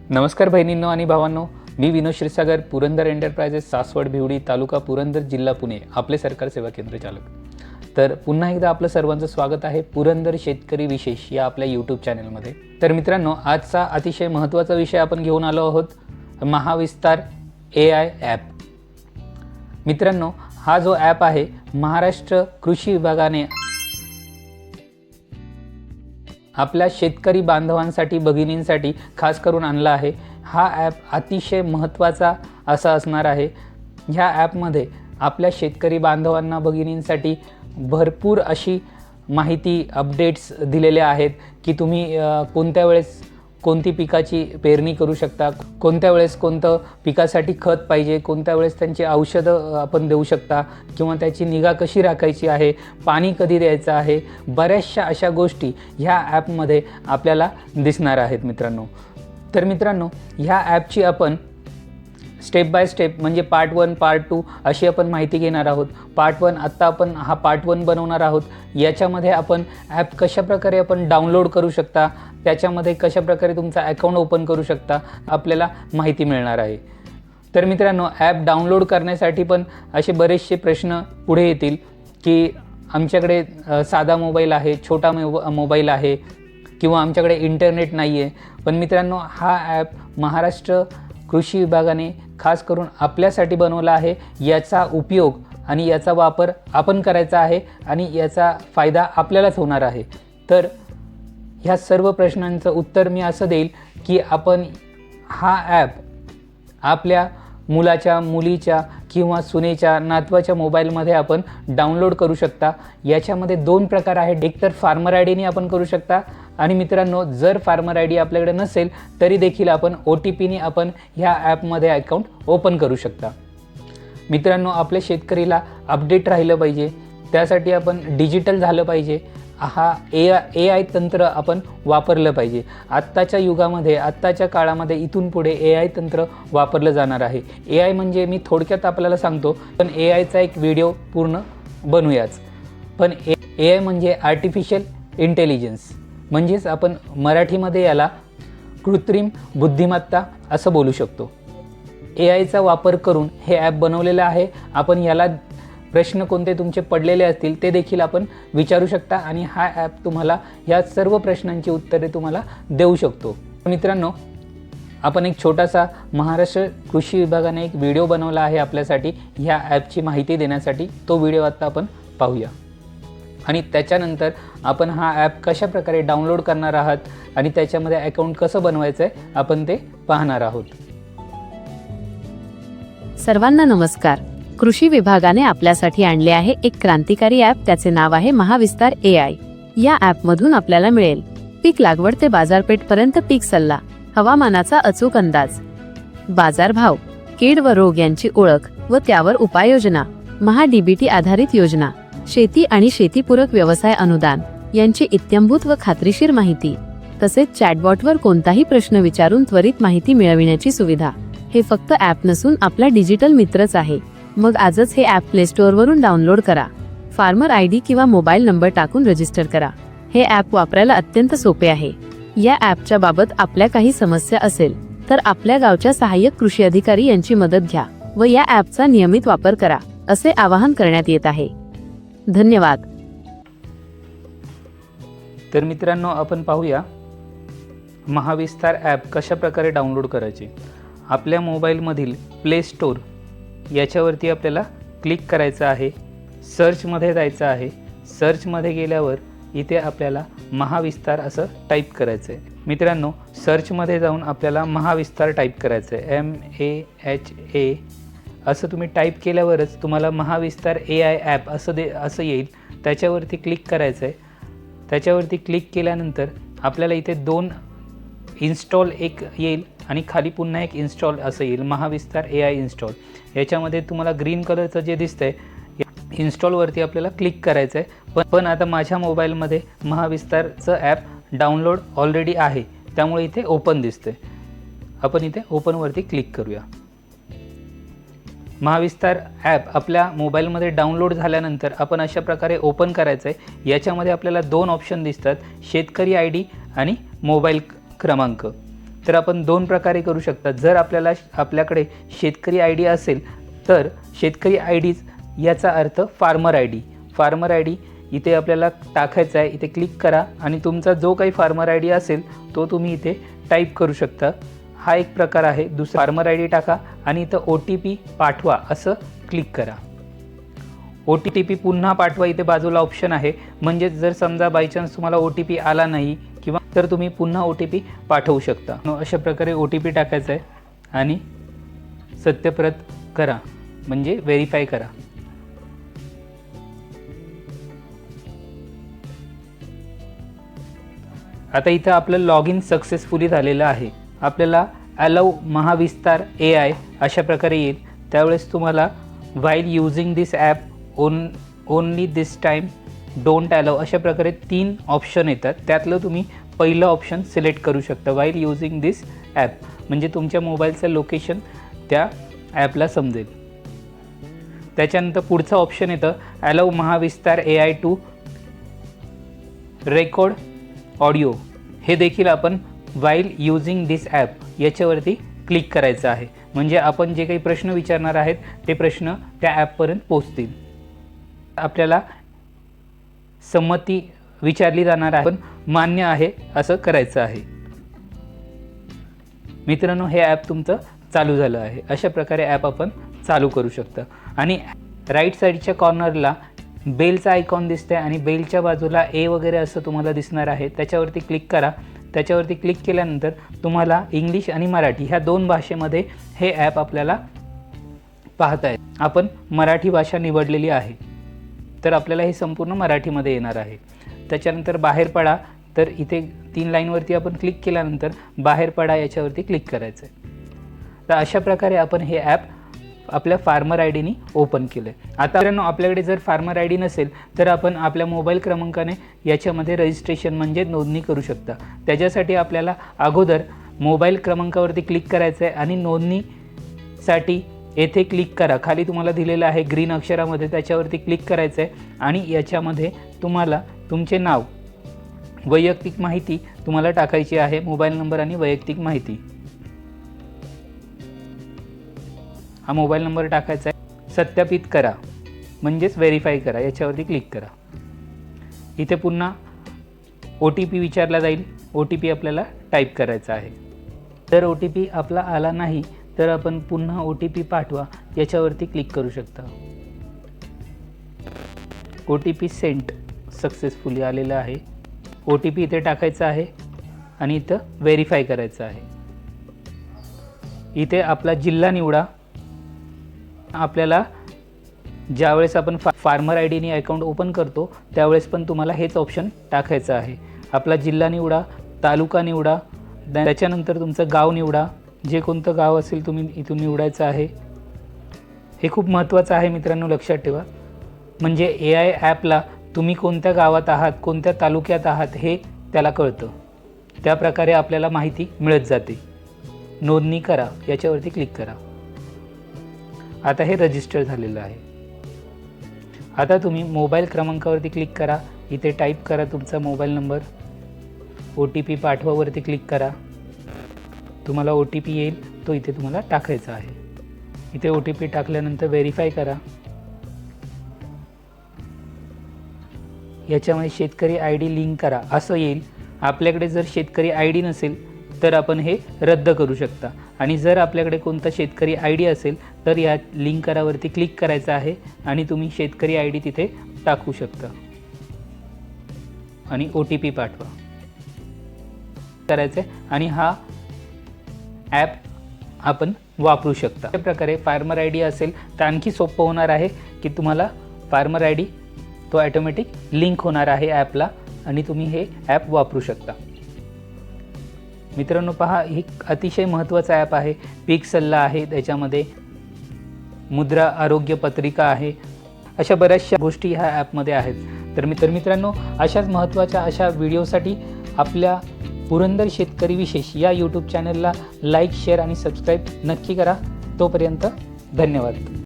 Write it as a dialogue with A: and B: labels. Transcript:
A: नमस्कार बहिणींनो आणि भावांनो, मी विनोद क्षीरसागर, पुरंदर एंटरप्राइजेस, सासवड, भिवडी, तालुका पुरंदर, जिल्हा पुणे, आपले सरकार सेवा केंद्र चालक। तर पुन्हा एकदा आपलं सर्वांचं स्वागत आहे पुरंदर शेतकरी विशेष या आपल्या यूट्यूब चॅनलमध्ये। तर मित्रांनो, आजचा अतिशय महत्त्वाचा विषय आपण घेऊन आलो आहोत, महाविस्तार AI ॲप। मित्रांनो, हा जो ॲप आहे महाराष्ट्र कृषी विभागाने आपल्या शेतकरी बांधवांसाठी, भगिनींसाठी खास करून आणला आहे। हा ॲप अतिशय महत्त्वाचा असा असणार आहे। ह्या ॲपमध्ये आपल्या शेतकरी बांधवांना, भगिनींसाठी भरपूर अशी माहिती, अपडेट्स दिलेल्या आहेत की तुम्ही कोणत्या वेळेस कोणती पिकाची पेरणी करू शकता, कोणत्या वेळेस कोणतं पिकासाठी खत पाहिजे, कोणत्या वेळेस त्यांची औषधं आपण देऊ शकता किंवा त्याची निगा कशी राखायची आहे, पाणी कधी द्यायचं आहे, बऱ्याचशा अशा गोष्टी ह्या ॲपमध्ये आपल्याला दिसणार आहेत मित्रांनो। तर मित्रांनो, ह्या ॲपची आपण स्टेप बाय स्टेप म्हणजे पार्ट 1, पार्ट 2 अशी आपण माहिती घेणार आहोत। पार्ट 1 आत्ता आपण हा पार्ट 1 बनवणार आहोत। याच्यामध्ये आपण ॲप कशाप्रकारे आपण डाउनलोड करू शकता, त्याच्यामध्ये कशाप्रकारे तुमचा अकाउंट ओपन करू शकता, आपल्याला माहिती मिळणार आहे। तर मित्रांनो, ॲप डाउनलोड करण्यासाठी पण असे बरेचसे प्रश्न पुढे येतील की आमच्याकडे साधा मोबाईल आहे, छोटा मोबाईल आहे किंवा आमच्याकडे इंटरनेट नाही आहे। पण मित्रांनो, हा ॲप महाराष्ट्र कृषी विभागाने खास करून आपल्यासाठी बनवला आहे। याचा उपयोग आणि याचा वापर आपण करायचा आहे आणि याचा फायदा आपल्यालाच होणार आहे। तर ह्या सर्व प्रश्नांचं उत्तर मी असं देईल की आपण हा ॲप आपल्या मुलाच्या, मुलीच्या किंवा सुनेच्या, नातवाच्या मोबाईलमध्ये आपण डाउनलोड करू शकता। याच्यामध्ये 2 प्रकार आहेत, एक तर फार्मर आयडीने आपण करू शकता आणि मित्रांनो, जर फार्मर आयडी आपल्याकडे नसेल तरी देखील आपण OTPने आपण ह्या ॲपमध्ये अकाउंट ओपन करू शकता। मित्रांनो, आपल्या शेतकरीला अपडेट राहिलं पाहिजे, त्यासाठी आपण डिजिटल झालं पाहिजे। हा AI तंत्र आपण वापरलं पाहिजे। आत्ताच्या युगामध्ये, आत्ताच्या काळामध्ये इथून पुढे AI तंत्र वापरलं जाणार आहे। AI म्हणजे मी थोडक्यात आपल्याला सांगतो, पण AIचा एक व्हिडिओ पूर्ण बनवूयाच। पण AI म्हणजे आर्टिफिशियल इंटेलिजन्स, म्हणजेच आपण मराठीमध्ये याला कृत्रिम बुद्धिमत्ता असं बोलू शकतो। AIचा वापर करून हे ॲप बनवलेलं आहे। आपण याला प्रश्न कोणते तुमचे पडलेले असतील ते देखील आपण विचारू शकता आणि हा ॲप तुम्हाला या सर्व प्रश्नांची उत्तरे तुम्हाला देऊ शकतो। मित्रांनो, आपण एक छोटासा महाराष्ट्र कृषी विभागाने एक व्हिडिओ बनवला आहे आपल्यासाठी ह्या ॲपची माहिती देण्यासाठी। तो व्हिडिओ आता आपण पाहूया आणि त्याच्यानंतर आपण हा ॲप कशाप्रकारे डाउनलोड करणार आहात आणि त्याच्यामध्ये अकाउंट कसं बनवायचं आहे आपण ते पाहणार आहोत।
B: सर्वांना नमस्कार। कृषी विभागाने आपल्यासाठी आणले आहे एक क्रांतिकारी ॲप, त्याचे नाव आहे महाविस्तार AI। या ॲपमधून आपल्याला मिळेल पीक लागवड ते बाजारपेठपर्यंत पीक सल्ला, हवामानाचा अचूक अंदाज, बाजारभाव, कीड व रोग यांची ओळख व त्यावर उपाययोजना, महा-DBT आधारित योजना, शेती आणि शेतीपूरक व्यवसाय अनुदान यांची इत्थंभूत व खात्रीशीर माहिती, तसेच चॅटबॉटवर कोणताही प्रश्न विचारून त्वरित माहिती मिळविण्याची सुविधा। हे फक्त ॲप नसून आपला डिजिटल मित्रच आहे। मग आजच हे ॲप प्ले स्टोअरवरून डाउनलोड करा, फार्मर आयडी किंवा मोबाईल नंबर टाकून रजिस्टर करा। हे ॲप वापरायला अत्यंत सोपे आहे। या ॲपच्या बाबत आपल्या काही समस्या असेल तर आपल्या गावच्या सहाय्यक कृषी अधिकारी यांची मदत घ्या व या ॲपचा नियमित वापर करा, असे आवाहन करण्यात येत आहे। धन्यवाद।
A: तर मित्रांनो, आपण पाहूया महाविस्तार ॲप कशाप्रकारे डाउनलोड करायचे। आपल्या मोबाईलमधील प्ले स्टोअर याच्यावरती आपल्याला क्लिक करायचं आहे, सर्चमध्ये जायचं आहे। सर्चमध्ये गेल्यावर इथे आपल्याला महाविस्तार असं टाईप करायचं आहे। मित्रांनो, सर्चमध्ये जाऊन आपल्याला महाविस्तार टाईप करायचं आहे, MAHA असं तुम्ही टाईप केल्यावरच तुम्हाला महाविस्तार AI ॲप असं येईल। त्याच्यावरती क्लिक करायचं आहे। त्याच्यावरती क्लिक केल्यानंतर आपल्याला इथे 2 इन्स्टॉल एक येईल आणि खाली पुन्हा एक इन्स्टॉल असं येईल, महाविस्तार AI इन्स्टॉल। याच्यामध्ये तुम्हाला ग्रीन कलरचं जे दिसतंय इन्स्टॉलवरती आपल्याला क्लिक करायचं आहे। पण आता माझ्या मोबाईलमध्ये महाविस्तारचं ॲप डाउनलोड ऑलरेडी आहे, त्यामुळे इथे ओपन दिसतंय। आपण इथे ओपनवरती क्लिक करूया। महाविस्तार ॲप आपल्या मोबाईलमध्ये डाउनलोड झाल्यानंतर आपण अशा प्रकारे ओपन करायचं आहे। याच्यामध्ये आपल्याला 2 ऑप्शन दिसतात, शेतकरी ID आणि मोबाईल क्रमांक। तर आपण दोन प्रकारे करू शकता. जर आपल्याकडे शेतकरी आय डी असेल तर शेतकरी आय डीज याचा अर्थ farmer I D. Farmer I D इथे आपल्याला टाकायचा आहे. इथे क्लिक करा आणि तुमचा जो काही फार्मर आय डी असेल तो तुम्ही इथे टाईप करू शकता. हा एक प्रकार आहे. दुसरा फार्मर आय डी टाका आणि इथं OTP पाठवा असं क्लिक करा. OTP पुन्हा पाठवा इथे बाजूला ऑप्शन आहे. म्हणजे जर समजा बाय चान्स तुम्हाला OTP आला नाही किंवा तर तुम्ही पुन्हा OTP पाठवू शकता. अशा प्रकारे OTP टाकायचा आहे आणि सत्याप्रत करा म्हणजे व्हेरीफाय करा. आता इथं आपलं लॉग इन सक्सेसफुली झालेलं आहे. आपल्याला अलाउ महाविस्तार AI अशा प्रकारे येईल. त्यावेळेस तुम्हाला while using this app only this time don't allow अशा प्रकारे 3 ऑप्शन येतात. त्यातलं तुम्ही पहिलं ऑप्शन सिलेक्ट करू शकता. व्हाईल युजिंग दिस ॲप म्हणजे तुमच्या मोबाईलचं लोकेशन त्या ॲपला समजेल. त्याच्यानंतर पुढचं ऑप्शन येतं allow Mahavistar AI to record audio. हे देखील आपण व्हाईल युजिंग दिस ॲप याच्यावरती क्लिक करायचं आहे. म्हणजे आपण जे काही प्रश्न विचारणार आहेत ते प्रश्न त्या ॲपपर्यंत पोहोचतील. आपल्याला संमती विचारली जाणार आहे पण मान्य आहे असं करायचं आहे. मित्रांनो हे ॲप तुमचं चालू झालं आहे. अशा प्रकारे ॲप आपण चालू करू शकता. आणि राईट साईडच्या कॉर्नरला बेलचा आयकॉन दिसते आणि बेलच्या बाजूला A वगैरे असं तुम्हाला दिसणार आहे. त्याच्यावरती क्लिक करा. त्याच्यावरती क्लिक केल्यानंतर तुम्हाला इंग्लिश आणि मराठी ह्या 2 भाषेमध्ये हे ॲप आपल्याला पाहता येईल. आपण मराठी भाषा निवडलेली आहे तर आपल्याला हे संपूर्ण मराठीमध्ये येणार आहे. त्याच्यानंतर बाहेर पडा तर इथे 3 लाईनवरती आपण क्लिक केल्यानंतर बाहेर पडा याच्यावरती क्लिक करायचं आहे. तर अशा प्रकारे आपण हे ॲप आपल्या फार्मर आय डीनी ओपन केलं आहे. आता आपल्याकडे जर फार्मर आय डी नसेल तर आपण आपल्या मोबाईल क्रमांकाने याच्यामध्ये रजिस्ट्रेशन म्हणजे नोंदणी करू शकता. त्याच्यासाठी आपल्याला अगोदर मोबाईल क्रमांकावरती क्लिक करायचं आहे आणि नोंदणीसाठी येथे क्लिक करा. खाली तुम्हाला दिलेलं आहे ग्रीन अक्षरामध्ये त्याच्यावरती क्लिक करायचं आहे आणि याच्यामध्ये तुम्हाला तुमचे नाव, वैयक्तिक माहिती तुम्हाला टाकायची आहे. मोबाईल नंबर आणि वैयक्तिक माहिती. हा मोबाईल नंबर टाकायचा आहे. सत्यापित करा म्हणजेच व्हेरीफाय करा याच्यावरती क्लिक करा. इथे पुन्हा OTP विचारला जाईल. OTP आपल्याला टाईप करायचा आहे. जर OTP आपला आला नाही तर आपण पुन्हा OTP पाठवा याच्यावरती क्लिक करू शकता. OTP सेंट सक्सेसफुली आलेला आहे. OTP इथे टाकायचा आहे आणि इथं व्हेरीफाय करायचं आहे. इथे आपला जिल्हा निवडा. आपल्याला ज्यावेळेस आपण फार्मर आय डीने अकाउंट ओपन करतो त्यावेळेस पण तुम्हाला हेच ऑप्शन टाकायचं आहे. आपला जिल्हा निवडा, तालुका निवडा, त्याच्यानंतर तुमचं गाव निवडा. जे कोणतं गाव असेल तुम्ही इथून निवडायचं आहे. हे खूप महत्त्वाचं आहे मित्रांनो, लक्षात ठेवा. म्हणजे AI ॲपला तुम्ही कोणत्या गावात आहात, कोणत्या तालुक्यात आहात हे त्याला कळतं. त्या प्रकारे आपल्याला माहिती मिळत जाते. नोंदणी करा याच्यावरती क्लिक करा. आता हे रजिस्टर झालेलं आहे. आता तुम्ही मोबाईल क्रमांकावरती क्लिक करा. इथे टाईप करा तुमचा मोबाईल नंबर. OTP पाठवावरती क्लिक करा. तुम्हाला OTP येईल तो इथे तुम्हाला टाकायचा आहे. इथे OTP टाकल्यानंतर व्हेरीफाय करा. याच्यामध्ये शेतकरी आय डी लिंक करा असं येईल. आपल्याकडे जर शेतकरी आय डी नसेल तर आपण हे रद्द करू शकता. आणि जर आपल्याकडे कोणता शेतकरी आय डी असेल तर या लिंक करावरती क्लिक करायचं आहे आणि तुम्ही शेतकरी आय डी तिथे टाकू शकता आणि OTP पाठवा करायचं आहे आणि हा ॲप आपण वापरू शकता. अशा प्रकारे फार्मर आय डी असेल तर आणखी सोपं होणार आहे की तुम्हाला फार्मर आय डी तो ॲटोमॅटिक लिंक होणार आहे ॲपला आणि तुम्ही हे ॲप वापरू शकता. मित्रांनो पहा, ही अतिशय महत्त्वाचा ॲप आहे. पीक सल्ला आहे, त्याच्यामध्ये मुद्रा आरोग्य पत्रिका आहे. अशा बऱ्याचशा गोष्टी ह्या ॲपमध्ये आहेत. तर मित्रांनो अशाच महत्त्वाच्या अशा व्हिडिओसाठी आपल्या पुरंदर शेतकरी विशेष या यूट्यूब चॅनलला लाईक, शेअर आणि सबस्क्राईब नक्की करा. तोपर्यंत धन्यवाद.